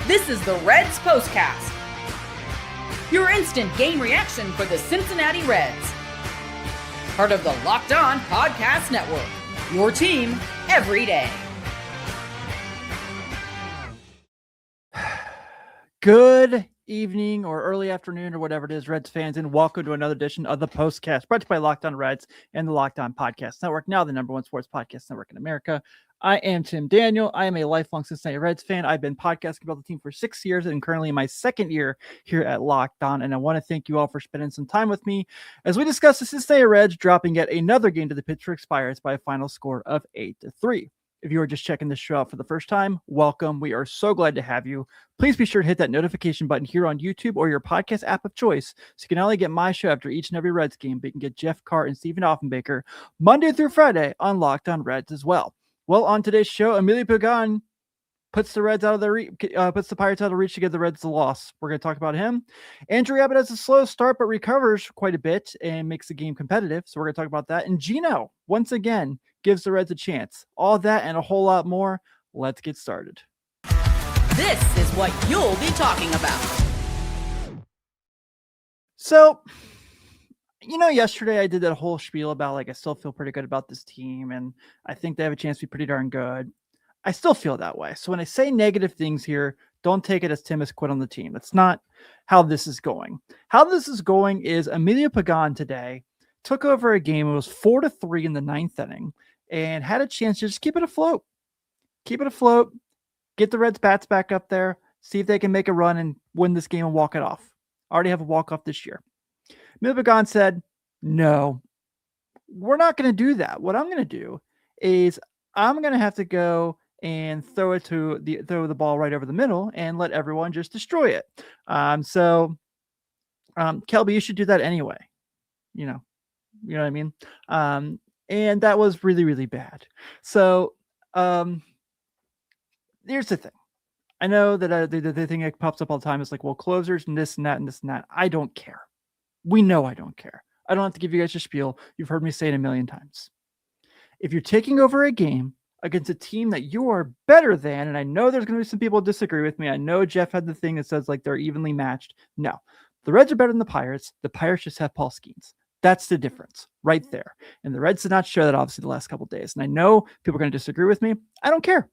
This is the Reds POSTCAST, your instant game reaction for the Cincinnati Reds. Part of the Locked On Podcast Network, your team every day. Good evening or early afternoon or whatever it is, Reds fans, and welcome to another edition of the POSTCAST, brought to you by Locked On Reds and the Locked On Podcast Network, now the number one sports podcast network in America. I am Tim Daniel. I am a lifelong Cincinnati Reds fan. I've been podcasting about the team for 6 years and currently in my second year here at Locked On. And I want to thank you all for spending some time with me as we discuss the Cincinnati Reds dropping yet another game to the Pittsburgh Pirates by a final score of 8-3. If you are just checking this show out for the first time, welcome. We are so glad to have you. Please be sure to hit that notification button here on YouTube or your podcast app of choice so you can not only get my show after each and every Reds game, but you can get Jeff Carr and Stephen Offenbaker Monday through Friday on Locked On Reds as well. Well, on today's show, Emilio Pagan puts the Pirates out of reach to give the Reds the loss. We're going to talk about him. Andrew Abbott has a slow start, but recovers quite a bit and makes the game competitive. So we're going to talk about that. And Gino, once again, gives the Reds a chance. All that and a whole lot more. Let's get started. This is what you'll be talking about. So, yesterday I did that whole spiel about I still feel pretty good about this team and I think they have a chance to be pretty darn good. I still feel that way. So when I say negative things here, don't take it as Tim has quit on the team. That's not how this is going. How this is going is Emilio Pagan today took over a game. It was 4-3 in the ninth inning and had a chance to just keep it afloat. Keep it afloat. Get the Reds bats back up there. See if they can make a run and win this game and walk it off. Already have a walk-off this year. Emilio Pagan said, no, we're not going to do that. What I'm going to do is I'm going to have to go and throw the ball right over the middle and let everyone just destroy it. So Kelby, you should do that anyway. You know what I mean? And that was really, really bad. So here's the thing. I know that the thing that pops up all the time is well, closers and this and that and this and that. I don't care. We know I don't care. I don't have to give you guys a spiel. You've heard me say it a million times. If you're taking over a game against a team that you are better than, and I know there's going to be some people who disagree with me. I know Jeff had the thing that says they're evenly matched. No, the Reds are better than the Pirates. The Pirates just have Paul Skenes. That's the difference right there. And the Reds did not show that obviously the last couple of days. And I know people are going to disagree with me. I don't care.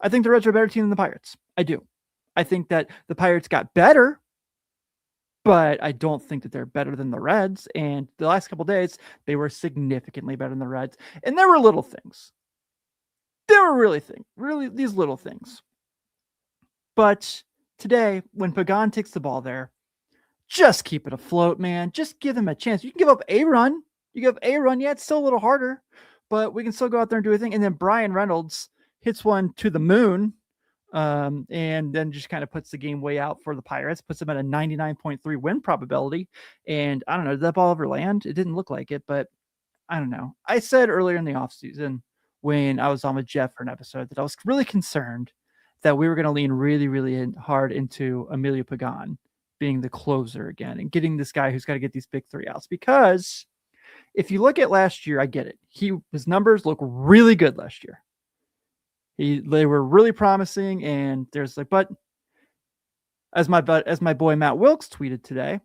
I think the Reds are a better team than the Pirates. I do. I think that the Pirates got better, but I don't think that they're better than the Reds. And the last couple of days, they were significantly better than the Reds. And there were little things. There were really these little things. But today, when Pagan takes the ball there, just keep it afloat, man. Just give them a chance. You can give up a run. Yeah, it's still a little harder, but we can still go out there and do a thing. And then Brian Reynolds hits one to the moon. And then just kind of puts the game way out for the Pirates, puts them at a 99.3 win probability. And I don't know, did that ball ever land? It didn't look like it, but I don't know. I said earlier in the offseason when I was on with Jeff for an episode that I was really concerned that we were going to lean really, really hard into Emilio Pagan being the closer again and getting this guy who's got to get these big three outs. Because if you look at last year, I get it. His numbers look really good last year. They were really promising, and there's but as my boy Matt Wilkes tweeted today,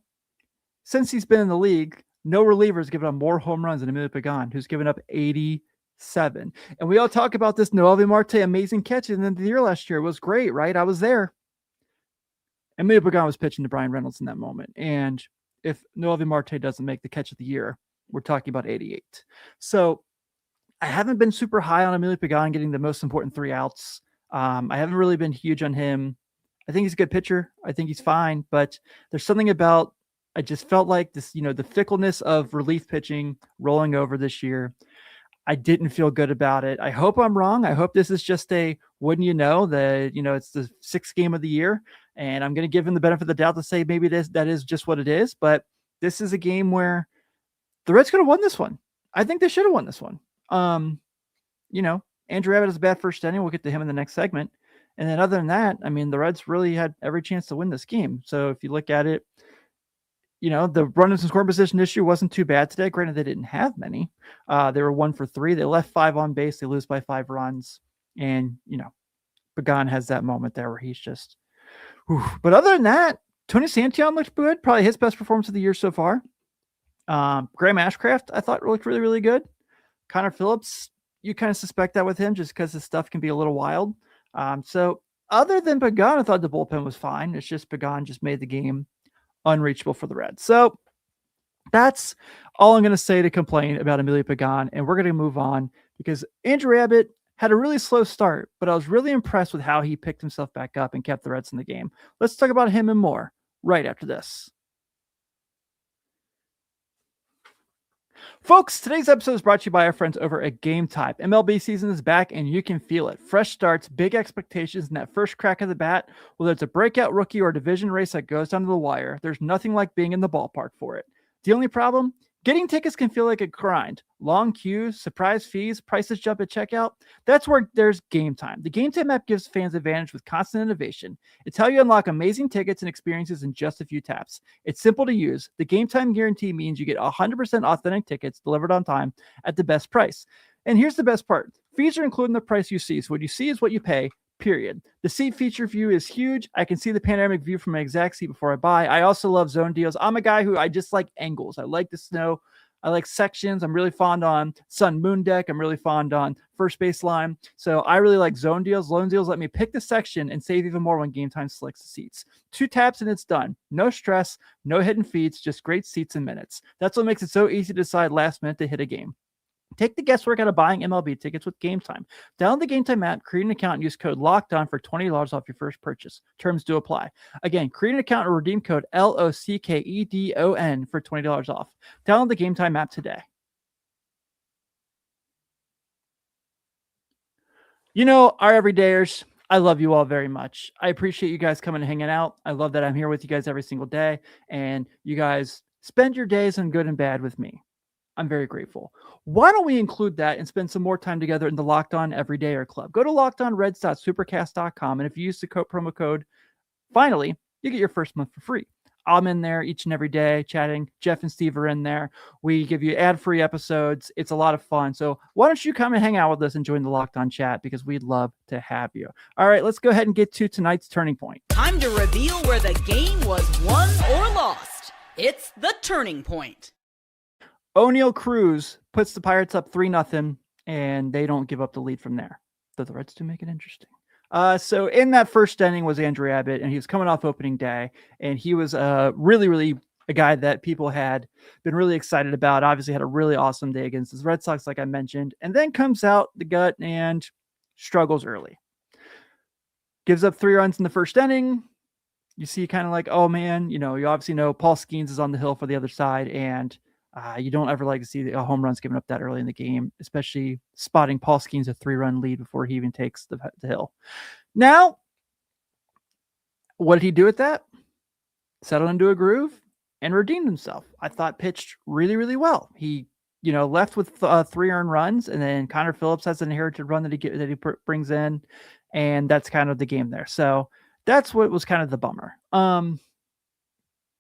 since he's been in the league, no reliever has given up more home runs than Emilio Pagan, who's given up 87. And we all talk about this Noelvi Marte amazing catch in the year last year. It was great, right? I was there. Emilio Pagan was pitching to Brian Reynolds in that moment, and if Noelvi Marte doesn't make the catch of the year, we're talking about 88. So I haven't been super high on Emilio Pagan getting the most important three outs. I haven't really been huge on him. I think he's a good pitcher. I think he's fine, but there's something about, I just felt like this, the fickleness of relief pitching rolling over this year. I didn't feel good about it. I hope I'm wrong. I hope this is just wouldn't you know, it's the sixth game of the year, and I'm going to give him the benefit of the doubt to say maybe that is just what it is. But this is a game where the Reds could have won this one. I think they should have won this one. Andrew Abbott is a bad first inning. We'll get to him in the next segment. And then other than that, the Reds really had every chance to win this game. So if you look at it, the runners in scoring position issue wasn't too bad today. Granted, they didn't have many. They were 1 for 3. They left 5 on base. They lose by 5 runs. And, Pagan has that moment there where he's just But other than that, Tony Santillan looked good. Probably his best performance of the year so far. Graham Ashcraft, I thought looked really, really good. Connor Phillips, you kind of suspect that with him just because his stuff can be a little wild. So other than Pagan, I thought the bullpen was fine. It's just Pagan just made the game unreachable for the Reds. So that's all I'm going to say to complain about Emilio Pagan. And we're going to move on because Andrew Abbott had a really slow start, but I was really impressed with how he picked himself back up and kept the Reds in the game. Let's talk about him and more right after this. Folks, today's episode is brought to you by our friends over at Game Type. MLB season is back and you can feel it. Fresh starts, big expectations, and that first crack of the bat, whether it's a breakout rookie or a division race that goes down to the wire, there's nothing like being in the ballpark for it. The only problem? Getting tickets can feel like a grind. Long queues, surprise fees, prices jump at checkout. That's where there's Game Time. The Game Time app gives fans advantage with constant innovation. It's how you unlock amazing tickets and experiences in just a few taps. It's simple to use. The Game Time guarantee means you get 100% authentic tickets delivered on time at the best price. And here's the best part. Fees are included in the price you see. So what you see is what you pay. Period. The seat feature view is huge. I can see the panoramic view from my exact seat before I buy. I also love zone deals. I'm a guy who I just like angles. I like the snow. I like sections. I'm really fond on sun moon deck. I'm really fond on first base line. So I really like zone deals. Zone deals let me pick the section and save even more when Game Time selects the seats. 2 taps and it's done. No stress, no hidden feeds, just great seats and minutes. That's what makes it so easy to decide last minute to hit a game. Take the guesswork out of buying MLB tickets with Game Time. Download the Game Time app, create an account, and use code LOCKEDON for $20 off your first purchase. Terms do apply. Again, create an account and redeem code LOCKEDON for $20 off. Download the Game Time app today. You know, our everydayers, I love you all very much. I appreciate you guys coming and hanging out. I love that I'm here with you guys every single day, and you guys spend your days on good and bad with me. I'm very grateful. Why don't we include that and spend some more time together in the Locked On Everydayer Club? Go to lockedonreds.supercast.com, and if you use the promo code FINALLY, you get your first month for free. I'm in there each and every day chatting. Jeff and Steve are in there. We give you ad-free episodes. It's a lot of fun. So why don't you come and hang out with us and join the Locked On chat, because we'd love to have you. All right, let's go ahead and get to tonight's Turning Point. Time to reveal where the game was won or lost. It's the Turning Point. O'Neal Cruz puts the Pirates up 3-0, and they don't give up the lead from there. Though the Reds do make it interesting. So in that first inning was Andrew Abbott, and he was coming off opening day, and he was really a guy that people had been really excited about. Obviously had a really awesome day against the Red Sox, like I mentioned, and then comes out the gut and struggles early. Gives up 3 runs in the first inning. You see kind of like, oh man, you obviously know Paul Skenes is on the hill for the other side, and you don't ever like to see the home runs given up that early in the game, especially spotting Paul Skenes a 3-run lead before he even takes the hill. Now, what did he do with that? Settled into a groove and redeemed himself. I thought pitched really, really well. He, left with 3 earned runs, and then Connor Phillips has an inherited run that he brings in, and that's kind of the game there. So that's what was kind of the bummer.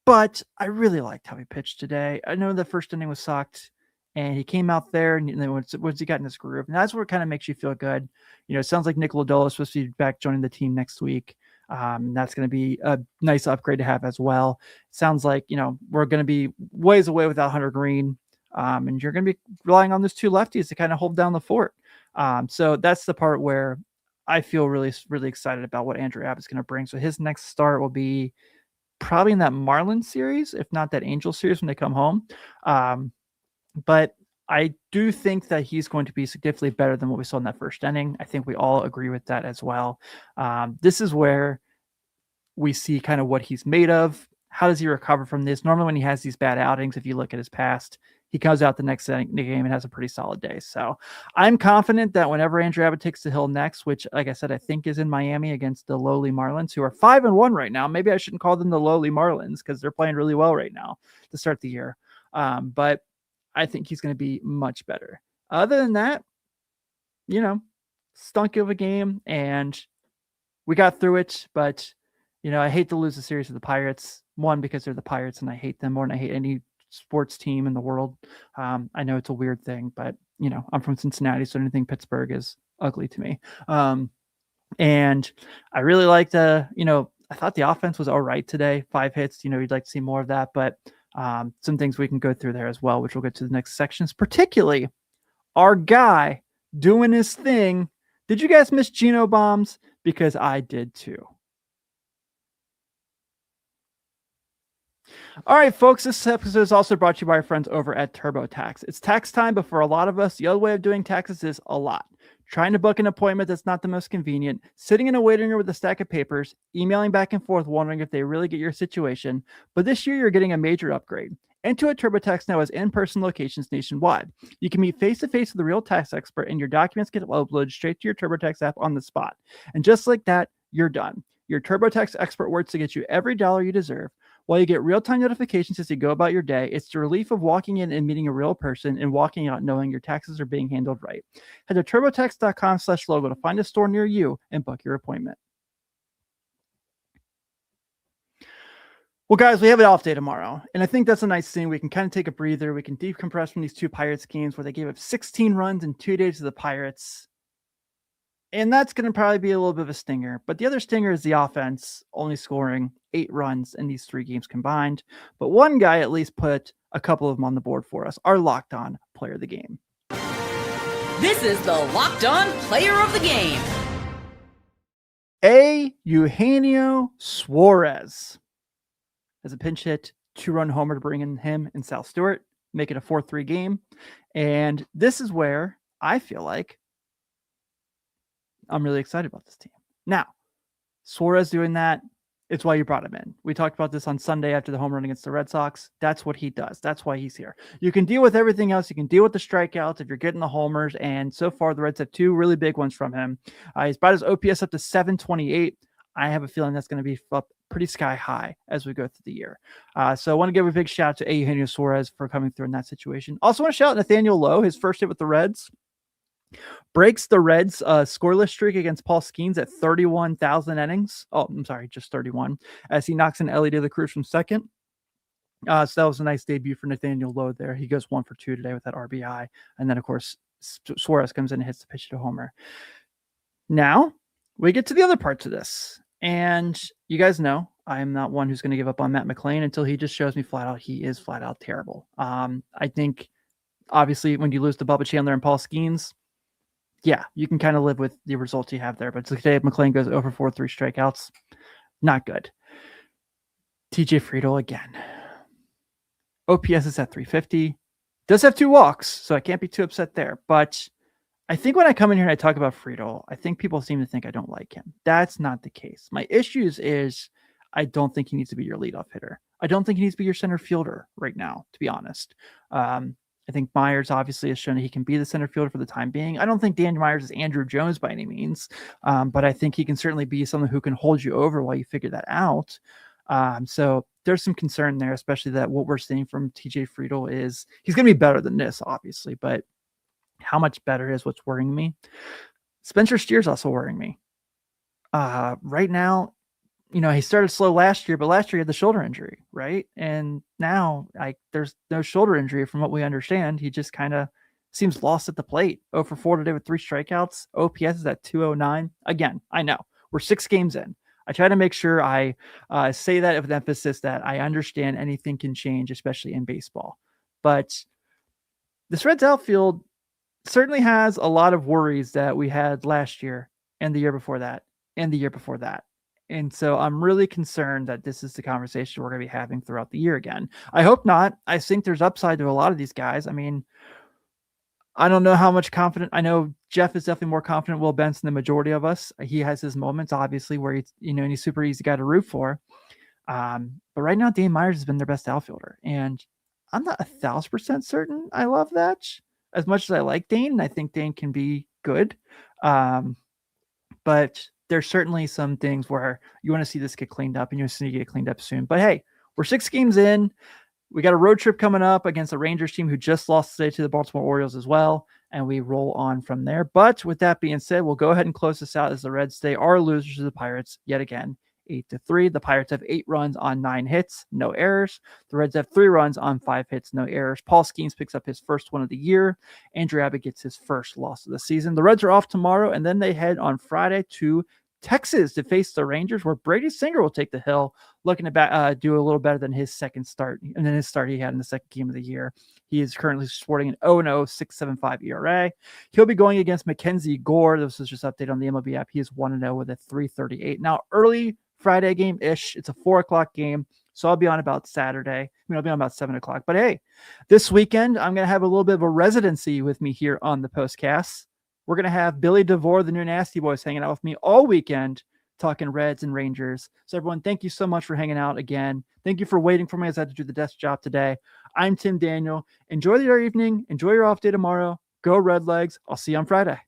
But I really liked how he pitched today. I know the first inning was sucked, and he came out there, and then once he got in his groove, and that's what kind of makes you feel good. It sounds like Nick Lodolo is supposed to be back joining the team next week. That's going to be a nice upgrade to have as well. Sounds like, we're going to be ways away without Hunter Green, and you're going to be relying on those 2 lefties to kind of hold down the fort. So that's the part where I feel really, really excited about what Andrew Abbott is going to bring. So his next start will be probably in that Marlins series, if not that Angels series when they come home. But I do think that he's going to be significantly better than what we saw in that first inning. I think we all agree with that as well. This is where we see kind of what he's made of. How does he recover from this? Normally when he has these bad outings, if you look at his past, he comes out the next game and has a pretty solid day. So I'm confident that whenever Andrew Abbott takes the hill next, which, like I said, I think is in Miami against the lowly Marlins, who are 5-1 right now. Maybe I shouldn't call them the lowly Marlins because they're playing really well right now to start the year. But I think he's going to be much better. Other than that, stunk of a game, and we got through it. But, I hate to lose the series to the Pirates. One, because they're the Pirates, and I hate them more than I hate any sports team in the world. I know it's a weird thing, but I'm from Cincinnati, so anything Pittsburgh is ugly to me. And I really like I I thought the offense was all right today. 5 hits, you'd like to see more of that, but some things we can go through there as well, which we'll get to the next sections, particularly our guy doing his thing. Did you guys miss Geno bombs? Because I did too. All right, folks, this episode is also brought to you by our friends over at TurboTax. It's tax time, but for a lot of us, the other way of doing taxes is a lot. Trying to book an appointment that's not the most convenient, sitting in a waiting room with a stack of papers, emailing back and forth, wondering if they really get your situation. But this year, you're getting a major upgrade. Intuit TurboTax now has in-person locations nationwide. You can meet face-to-face with a real tax expert, and your documents get uploaded straight to your TurboTax app on the spot. And just like that, you're done. Your TurboTax expert works to get you every dollar you deserve. While you get real-time notifications as you go about your day, it's the relief of walking in and meeting a real person and walking out knowing your taxes are being handled right. Head to turbotax.com/logo to find a store near you and book your appointment. Well, guys, we have an off day tomorrow, and I think that's a nice thing. We can kind of take a breather. We can decompress from these 2 Pirates games where they gave up 16 runs in 2 days to the Pirates. And that's going to probably be a little bit of a stinger. But the other stinger is the offense only scoring 8 runs in these 3 games combined. But one guy at least put a couple of them on the board for us, our locked on player of the game. This is the Locked On Player of the Game. Eugenio Suarez has a pinch hit 2-run homer to bring in him and Sal Stewart, make it a 4-3 game. And this is where I feel like I'm really excited about this team. Now, Suarez doing that, it's why you brought him in. We talked about this on Sunday after the home run against the Red Sox. That's what he does. That's why he's here. You can deal with everything else. You can deal with the strikeouts if you're getting the homers. And so far, the Reds have 2 really big ones from him. He's brought his OPS up to 728. I have a feeling that's going to be up pretty sky high as we go through the year. So I want to give a big shout out to Eugenio Suarez for coming through in that situation. Also want to shout out Nathaniel Lowe, his first hit with the Reds. Breaks the Reds scoreless streak against Paul Skenes at 31,000 innings. Oh, I'm sorry, just 31. As he knocks in Ellie De La Cruz from second. So that was a nice debut for Nathaniel Lowe there. He goes 1 for 2 today with that RBI. And then, of course, Suarez comes in and hits the pitch to homer. Now, we get to the other parts of this. And you guys know I am not one who's going to give up on Matt McLain until he just shows me flat out he is flat out terrible. I think, obviously, when you lose to Bubba Chandler and Paul Skenes, yeah, you can kind of live with the results you have there. But today, McLain goes over 4, 3 strikeouts. Not good. TJ Friedl again. OPS is at 350. Does have 2 walks, so I can't be too upset there. But I think when I come in here and I talk about Friedl, I think people seem to think I don't like him. That's not the case. My issues is I don't think he needs to be your leadoff hitter. I don't think he needs to be your center fielder right now, to be honest. I think Myers obviously has shown that he can be the center fielder for the time being. I don't think Dan Myers is Andrew Jones by any means, but I think he can certainly be someone who can hold you over while you figure that out. So there's some concern there, especially that what we're seeing from TJ Friedl is he's going to be better than this, obviously, but how much better is what's worrying me. Spencer Steer is also worrying me. Right now, he started slow last year, but last year he had the shoulder injury, right? And now there's no shoulder injury from what we understand. He just kind of seems lost at the plate. 0 for 4 today with 3 strikeouts. OPS is at 209. Again, I know we're 6 games in. I try to make sure I say that with emphasis that I understand anything can change, especially in baseball. But this Reds outfield certainly has a lot of worries that we had last year and the year before that and the year before that. And so I'm really concerned that this is the conversation we're going to be having throughout the year again. I hope not. I think there's upside to a lot of these guys. I mean, I don't know how much confident. I know Jeff is definitely more confident Will Benson than the majority of us. He has his moments, obviously, where he's, and he's super easy guy to root for. But right now, Dane Myers has been their best outfielder. And I'm not 1,000% certain I love that. As much as I like Dane, and I think Dane can be good. But there's certainly some things where you want to see this get cleaned up, and you want to see it get cleaned up soon. But hey, we're 6 games in. We got a road trip coming up against the Rangers team who just lost today to the Baltimore Orioles as well. And we roll on from there. But with that being said, we'll go ahead and close this out as the Reds stay are losers to the Pirates yet again. 8-3. The Pirates have 8 runs on 9 hits, no errors. The Reds have 3 runs on 5 hits, no errors. Paul Skenes picks up his first one of the year. Andrew Abbott gets his first loss of the season. The Reds are off tomorrow, and then they head on Friday to Texas to face the Rangers, where Brady Singer will take the hill, looking to do a little better than his second start, and then his start he had in the second game of the year. He is currently sporting an 0-0 6.75 ERA. He'll be going against Mackenzie Gore. This was just updated on the MLB app. He is 1-0 with a 3.38. Now, early Friday game-ish. It's a 4 o'clock game, so I'll be on about Saturday. I'll be on about 7 o'clock. But hey, this weekend, I'm going to have a little bit of a residency with me here on the Postcast. We're going to have Billy Devore, the new Nasty Boys, hanging out with me all weekend, talking Reds and Rangers. So everyone, thank you so much for hanging out again. Thank you for waiting for me as I had to do the desk job today. I'm Tim Daniel. Enjoy your evening. Enjoy your off day tomorrow. Go Red Legs. I'll see you on Friday.